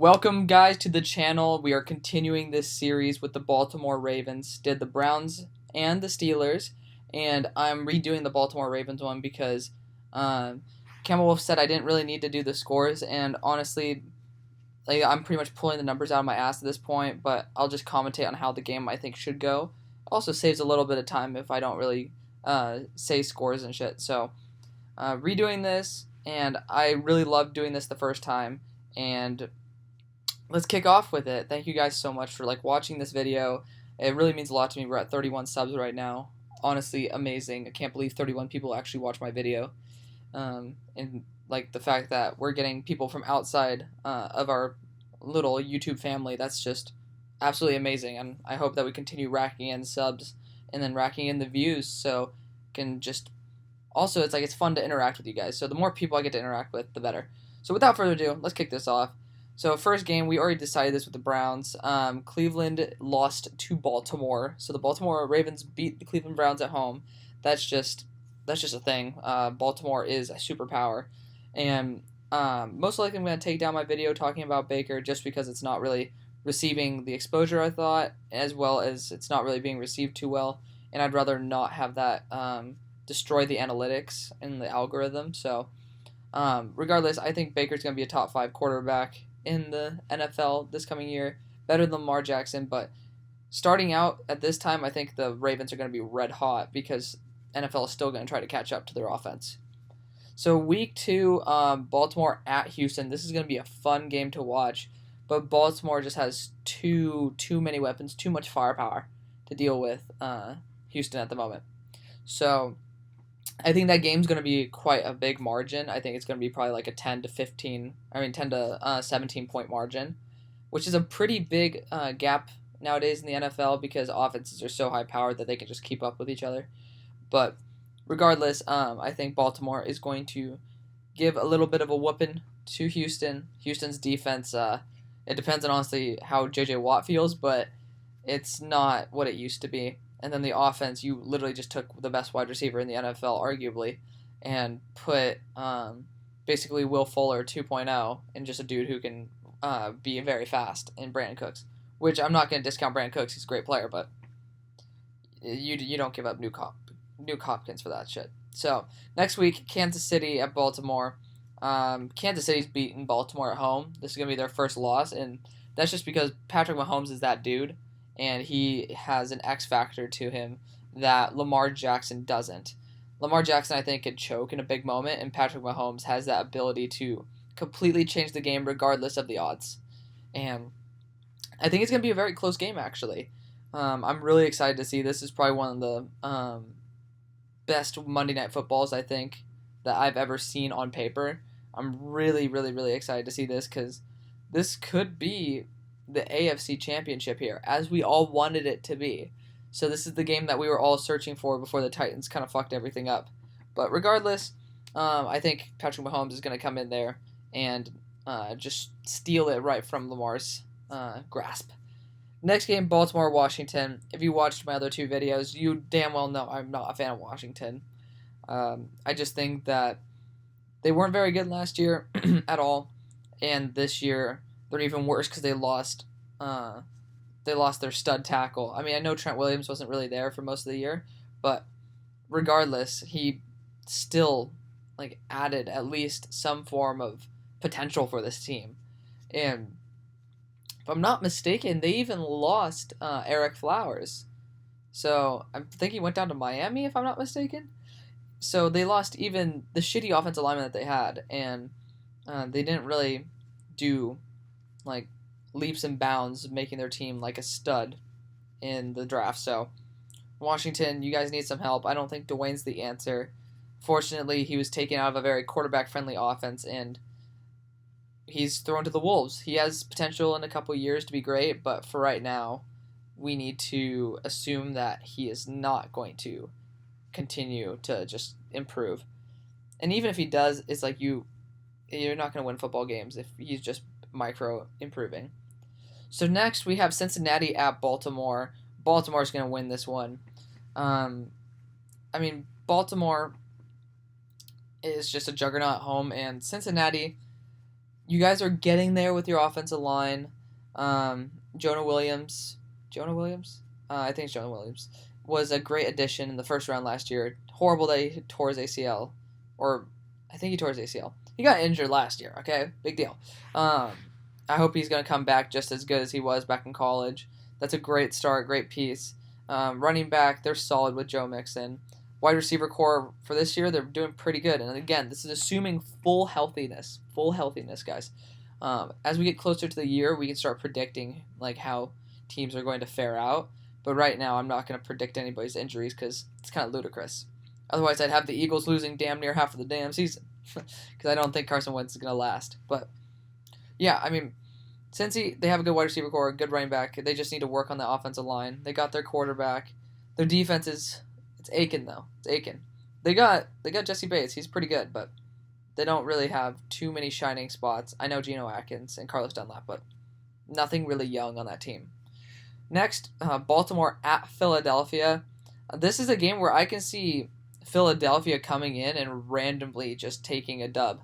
Welcome, guys, to the channel. We are continuing this series with the Baltimore Ravens. Did the Browns and the Steelers, and I'm redoing the Baltimore Ravens one because Campbell Wolf said I didn't really need to do the scores, and honestly, I'm pretty much pulling the numbers out of my ass at this point, but I'll just commentate on how the game I think should go. Also saves a little bit of time if I don't really say scores and shit. So redoing this, and I really loved doing this the first time, and let's kick off with it. Thank you guys so much for watching this video. It really means a lot to me. We're at 31 subs right now. Honestly, amazing. I can't believe 31 people actually watch my video. And the fact that we're getting people from outside of our little YouTube family, that's just absolutely amazing. And I hope that we continue racking in subs and then racking in the views, so can just also it's fun to interact with you guys. So the more people I get to interact with, the better. So without further ado, let's kick this off. So first game, we already decided this with the Browns. Cleveland lost to Baltimore, so the Baltimore Ravens beat the Cleveland Browns at home. That's just a thing. Baltimore is a superpower, and most likely I'm going to take down my video talking about Baker just because it's not really receiving the exposure I thought, as well as it's not really being received too well, and I'd rather not have that destroy the analytics and the algorithm. So regardless, I think Baker's going to be a top 5 quarterback in the NFL this coming year, better than Lamar Jackson, but starting out at this time, I think the Ravens are going to be red hot because NFL is still going to try to catch up to their offense. So week 2, Baltimore at Houston. This is going to be a fun game to watch, but Baltimore just has too many weapons, too much firepower to deal with Houston at the moment. So I think that game's going to be quite a big margin. I think it's going to be probably like a 10 to 17 point margin, which is a pretty big gap nowadays in the NFL because offenses are so high powered that they can just keep up with each other. But regardless, I think Baltimore is going to give a little bit of a whooping to Houston. Houston's defense, it depends on honestly how J.J. Watt feels, but it's not what it used to be. And then the offense, you literally just took the best wide receiver in the NFL, arguably, and put basically Will Fuller 2.0 and just a dude who can be very fast in Brandon Cooks. Which I'm not going to discount Brandon Cooks. He's a great player, but you don't give up Nuke Hopkins for that shit. So next week, Kansas City at Baltimore. Kansas City's beaten Baltimore at home. This is going to be their first loss, and that's just because Patrick Mahomes is that dude. And he has an X factor to him that Lamar Jackson doesn't. Lamar Jackson, I think, could choke in a big moment, and Patrick Mahomes has that ability to completely change the game regardless of the odds. And I think it's going to be a very close game, actually. I'm really excited to see. This is probably one of the best Monday Night Footballs, I think, that I've ever seen on paper. I'm really, really, really excited to see this because this could be the AFC Championship here, as we all wanted it to be. So this is the game that we were all searching for before the Titans kind of fucked everything up. But regardless, I think Patrick Mahomes is going to come in there and just steal it right from Lamar's grasp. Next game, Baltimore-Washington. If you watched my other 2 videos, you damn well know I'm not a fan of Washington. I just think that they weren't very good last year at all, and this year they're even worse because they lost their stud tackle. I mean, I know Trent Williams wasn't really there for most of the year, but regardless, he still added at least some form of potential for this team. And if I'm not mistaken, they even lost Eric Flowers. So I think he went down to Miami, if I'm not mistaken. So they lost even the shitty offensive lineman that they had, and they didn't really do leaps and bounds, making their team like a stud in the draft. So Washington, you guys need some help. I don't think Dwayne's the answer. Fortunately, he was taken out of a very quarterback-friendly offense, and he's thrown to the Wolves. He has potential in a couple years to be great, but for right now, we need to assume that he is not going to continue to just improve. And even if he does, it's you're not going to win football games if he's just micro improving. So next we have Cincinnati at Baltimore. Baltimore's going to win this one. Baltimore is just a juggernaut at home, and Cincinnati, you guys are getting there with your offensive line. Jonah Williams, Jonah Williams, I think it's Jonah Williams, was a great addition in the first round last year. Horrible that he tore his ACL, or I think he tore his ACL. He got injured last year. Okay, big deal. Um, I hope he's gonna come back just as good as he was back in college. That's a great start, great piece. Running back, they're solid with Joe Mixon. Wide receiver core for this year, they're doing pretty good. And again, this is assuming full healthiness. Full healthiness, guys. As we get closer to the year, we can start predicting like how teams are going to fare out. But right now, I'm not going to predict anybody's injuries because it's kind of ludicrous. Otherwise, I'd have the Eagles losing damn near half of the damn season because I don't think Carson Wentz is going to last. But yeah, I mean, since they have a good wide receiver core, a good running back, they just need to work on the offensive line. They got their quarterback. Their defense is it's aching though. It's aching. They got Jesse Bates. He's pretty good, but they don't really have too many shining spots. I know Geno Atkins and Carlos Dunlap, but nothing really young on that team. Next, Baltimore at Philadelphia. This is a game where I can see Philadelphia coming in and randomly just taking a dub.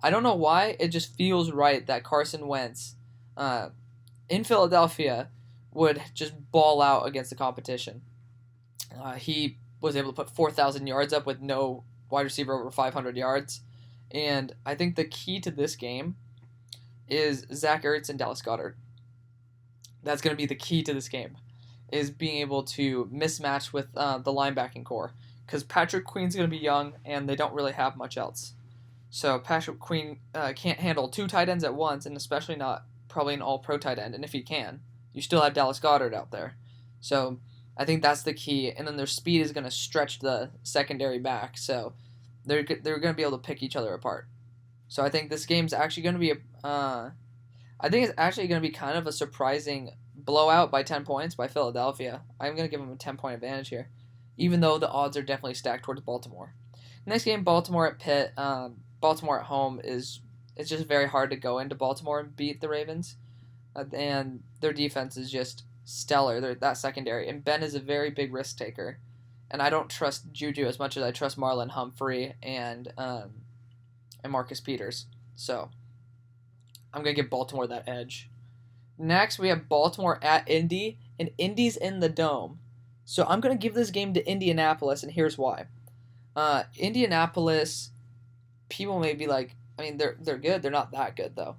I don't know why. It just feels right that Carson Wentz in Philadelphia would just ball out against the competition. He was able to put 4,000 yards up with no wide receiver over 500 yards. And I think the key to this game is Zach Ertz and Dallas Goedert. That's going to be the key to this game, is being able to mismatch with the linebacking core. Because Patrick Queen's going to be young, and they don't really have much else. So Patrick Queen can't handle two tight ends at once, and especially not probably an all-pro tight end. And if he can, you still have Dallas Goedert out there. So I think that's the key. And then their speed is going to stretch the secondary back. So they're going to be able to pick each other apart. So I think this game's actually going to be I think it's actually going to be kind of a surprising blowout by 10 points by Philadelphia. I'm going to give them a 10-point advantage here, even though the odds are definitely stacked towards Baltimore. Next game, Baltimore at Pitt. Baltimore at home it's just very hard to go into Baltimore and beat the Ravens, and their defense is just stellar. They're that secondary, and Ben is a very big risk taker, and I don't trust Juju as much as I trust Marlon Humphrey and Marcus Peters. So I'm going to give Baltimore that edge. Next, we have Baltimore at Indy, and Indy's in the Dome. So I'm going to give this game to Indianapolis, and here's why. Indianapolis, people may be like, I mean, they're good. They're not that good, though.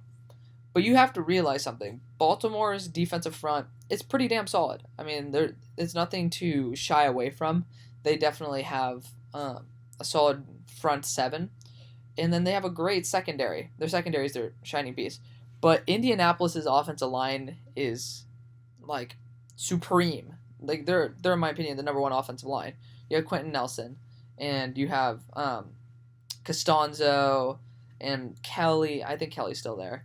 But you have to realize something. Baltimore's defensive front, it's pretty damn solid. I mean, it's nothing to shy away from. They definitely have a solid front seven. And then they have a great secondary. Their secondary is their shining piece. But Indianapolis' offensive line is, like, supreme. Like, they're in my opinion, the number one offensive line. You have Quentin Nelson, and you have Costanzo, and Kelly. I think Kelly's still there.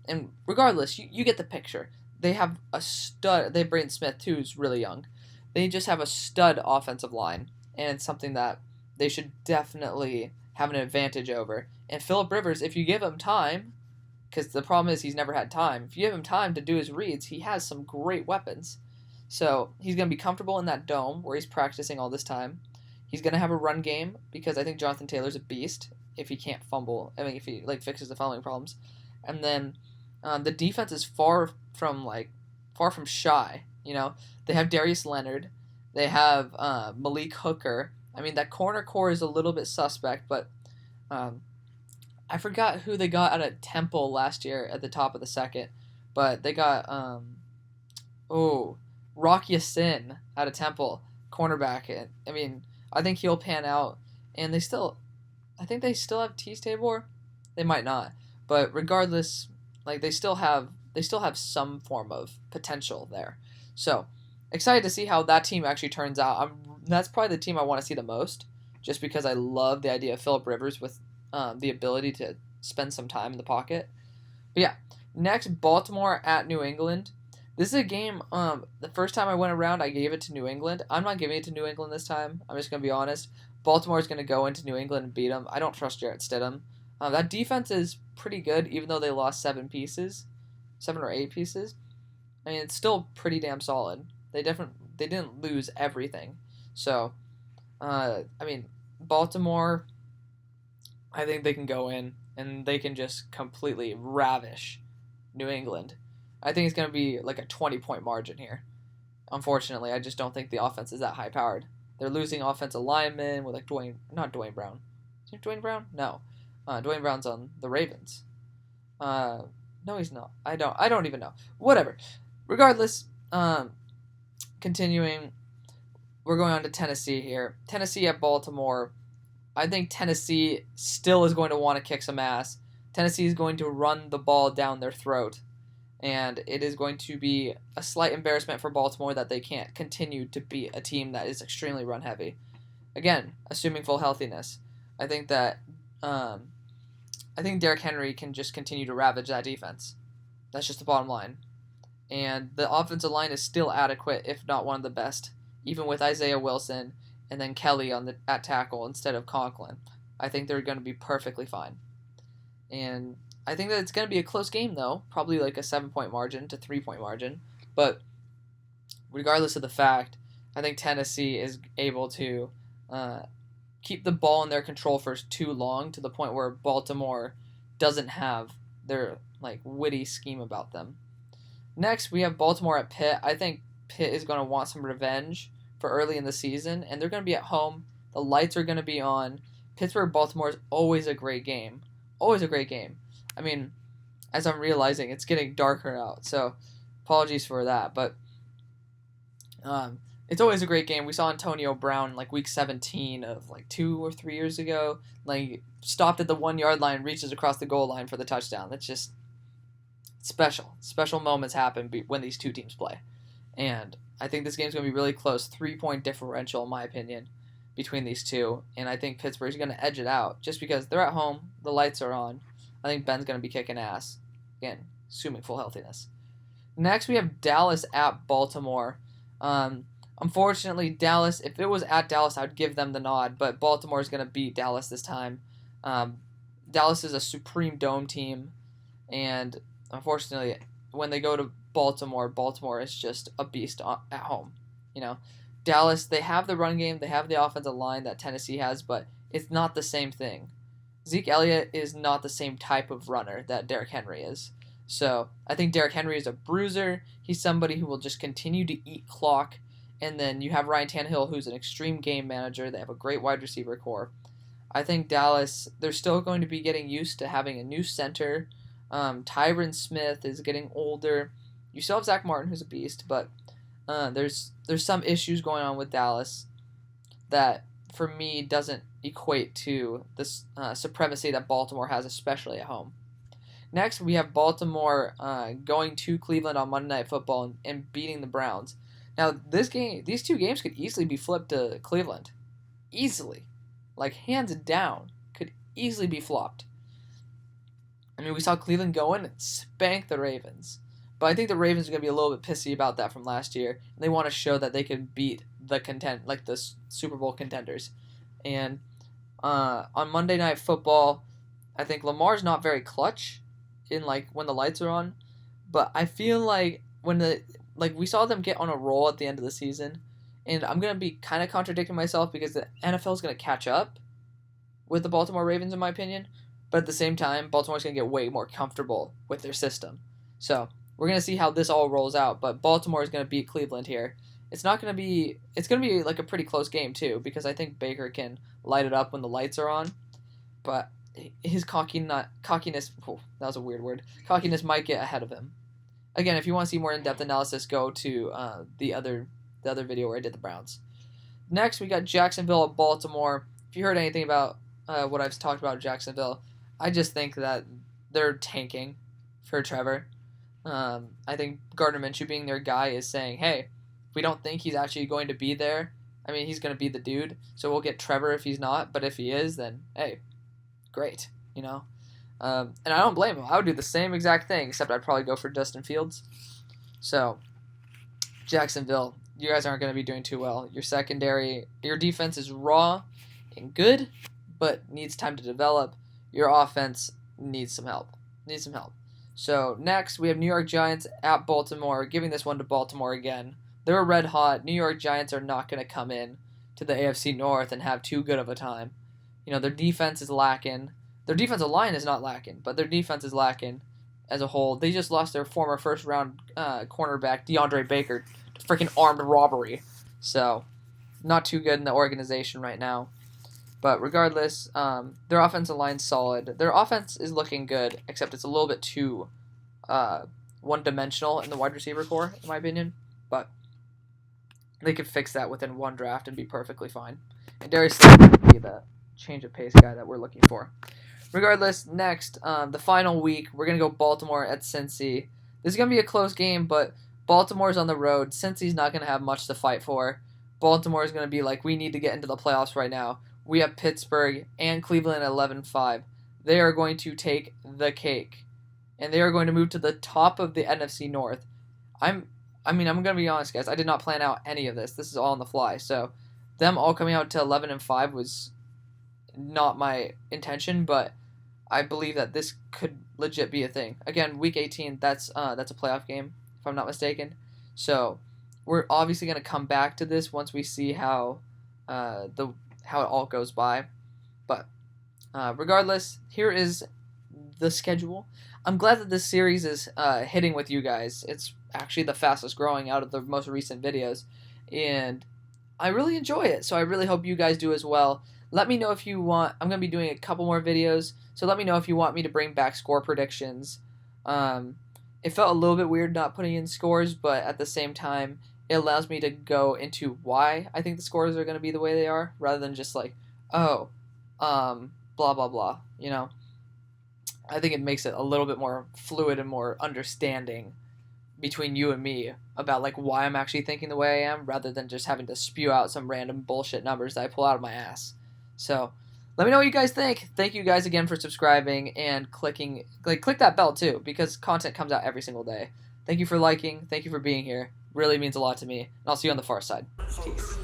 And regardless, you get the picture. They have a stud. They have Braden Smith, too, who's really young. They just have a stud offensive line, and it's something that they should definitely have an advantage over. And Phillip Rivers, if you give him time, because the problem is he's never had time. If you give him time to do his reads, he has some great weapons. So he's going to be comfortable in that dome where he's practicing all this time. He's going to have a run game because I think Jonathan Taylor's a beast if he can't fumble. I mean, if he fixes the fumbling problems. And then the defense is far from shy. You know, they have Darius Leonard. They have Malik Hooker. I mean, that corner core is a little bit suspect, but I forgot who they got out of Temple last year at the top of the second. But they got Rock Ya-Sin out of Temple, cornerback. I mean, I think he'll pan out. And I think they still have Tease Tabor. They might not, but regardless, like they still have some form of potential there. So excited to see how that team actually turns out. That's probably the team I want to see the most, just because I love the idea of Phillip Rivers with the ability to spend some time in the pocket. But yeah, next, Baltimore at New England. This is a game, the first time I went around, I gave it to New England. I'm not giving it to New England this time. I'm just going to be honest. Baltimore is going to go into New England and beat them. I don't trust Jarrett Stidham. That defense is pretty good, even though they lost 7 or 8 pieces. I mean, it's still pretty damn solid. They didn't lose everything. So, I mean, Baltimore, I think they can go in and they can just completely ravish New England. I think it's going to be like a 20-point margin here. Unfortunately, I just don't think the offense is that high powered. They're losing offensive linemen with like not Dwayne Brown. Is it Dwayne Brown? No. Dwayne Brown's on the Ravens. No, he's not. I don't even know. Whatever. Regardless, continuing, we're going on to Tennessee here. Tennessee at Baltimore. I think Tennessee still is going to want to kick some ass. Tennessee is going to run the ball down their throat. And it is going to be a slight embarrassment for Baltimore that they can't continue to be a team that is extremely run heavy. Again, assuming full healthiness. I think that Derrick Henry can just continue to ravage that defense. That's just the bottom line. And the offensive line is still adequate, if not one of the best, even with Isaiah Wilson and then Kelly at tackle instead of Conklin. I think they're going to be perfectly fine. And I think that it's going to be a close game, though. Probably like a 7-point margin to 3-point margin. But regardless of the fact, I think Tennessee is able to keep the ball in their control for too long to the point where Baltimore doesn't have their like witty scheme about them. Next, we have Baltimore at Pitt. I think Pitt is going to want some revenge for early in the season, and they're going to be at home. The lights are going to be on. Pittsburgh-Baltimore is always a great game. Always a great game. I mean, as I'm realizing, it's getting darker out, so apologies for that. But it's always a great game. We saw Antonio Brown like week 17 of like 2 or 3 years ago, like stopped at the 1-yard line, reaches across the goal line for the touchdown. That's just special. Special moments happen when these two teams play. And I think this game's going to be really close. 3-point differential, in my opinion, between these two. And I think Pittsburgh's going to edge it out just because they're at home. The lights are on. I think Ben's going to be kicking ass. Again, assuming full healthiness. Next, we have Dallas at Baltimore. Unfortunately, Dallas, if it was at Dallas, I would give them the nod. But Baltimore is going to beat Dallas this time. Dallas is a supreme dome team. And unfortunately, when they go to Baltimore, Baltimore is just a beast at home. You know, Dallas, they have the run game, they have the offensive line that Tennessee has, but it's not the same thing. Zeke Elliott is not the same type of runner that Derrick Henry is. So I think Derrick Henry is a bruiser. He's somebody who will just continue to eat clock. And then you have Ryan Tannehill, who's an extreme game manager. They have a great wide receiver core. I think Dallas, they're still going to be getting used to having a new center. Tyron Smith is getting older. You still have Zach Martin, who's a beast, but there's some issues going on with Dallas that, for me, doesn't equate to this supremacy that Baltimore has, especially at home. Next, we have Baltimore going to Cleveland on Monday Night Football and beating the Browns. Now, these two games could easily be flipped to Cleveland. Easily. Like, hands down. Could easily be flopped. I mean, we saw Cleveland go in and spank the Ravens. But I think the Ravens are going to be a little bit pissy about that from last year. And they want to show that they can beat the Super Bowl contenders. And on Monday Night Football, I think Lamar's not very clutch in when the lights are on. But I feel like we saw them get on a roll at the end of the season. And I'm going to be kind of contradicting myself because the NFL is going to catch up with the Baltimore Ravens, in my opinion. But at the same time, Baltimore's going to get way more comfortable with their system. So we're going to see how this all rolls out. But Baltimore is going to beat Cleveland here. It's going to be like a pretty close game too, because I think Baker can light it up when the lights are on. But his cockiness, that was a weird word. Cockiness might get ahead of him. Again, if you want to see more in-depth analysis, go to the other video where I did the Browns. Next, we got Jacksonville at Baltimore. If you heard anything about what I've talked about Jacksonville, I just think that they're tanking for Trevor. I think Gardner Minshew being their guy is saying, hey, if we don't think he's actually going to be there, I mean, he's going to be the dude, so we'll get Trevor if he's not, but if he is, then, hey, great, you know? And I don't blame him. I would do the same exact thing, except I'd probably go for Justin Fields. So, Jacksonville, you guys aren't going to be doing too well. Your defense is raw and good, but needs time to develop. Your offense needs some help. So, next, we have New York Giants at Baltimore, giving this one to Baltimore again. They're red hot. New York Giants are not going to come in to the AFC North and have too good of a time. You know, their defense is lacking. Their defensive line is not lacking, but their defense is lacking as a whole. They just lost their former first-round cornerback, DeAndre Baker, to freaking armed robbery. So, not too good in the organization right now. But regardless, their offensive line's solid. Their offense is looking good, except it's a little bit too one-dimensional in the wide receiver core, in my opinion. But they could fix that within one draft and be perfectly fine. And Darius Slay would be the change of pace guy that we're looking for. Regardless, next, the final week, we're going to go Baltimore at Cincy. This is going to be a close game, but Baltimore's on the road. Cincy's not going to have much to fight for. Baltimore is going to be like, we need to get into the playoffs right now. We have Pittsburgh and Cleveland at 11-5. They are going to take the cake, and they are going to move to the top of the NFC North. I'm going to be honest, guys. I did not plan out any of this. This is all on the fly. So, them all coming out to 11-5 was not my intention, but I believe that this could legit be a thing. Again, Week 18, that's a playoff game, if I'm not mistaken. So, we're obviously going to come back to this once we see how it all goes by. But regardless, here is the schedule. I'm glad that this series is hitting with you guys. It's actually the fastest growing out of the most recent videos, and I really enjoy it. So I really hope you guys do as well. Let me know if you want. I'm going to be doing a couple more videos, so let me know if you want me to bring back score predictions. It felt a little bit weird not putting in scores, but at the same time, it allows me to go into why I think the scores are going to be the way they are, rather than just like, blah, blah, blah, you know? I think it makes it a little bit more fluid and more understanding between you and me about like why I'm actually thinking the way I am, rather than just having to spew out some random bullshit numbers that I pull out of my ass. So, let me know what you guys think. Thank you guys again for subscribing and click that bell too, because content comes out every single day. Thank you for liking. Thank you for being here. Really means a lot to me. And I'll see you on the far side. Peace.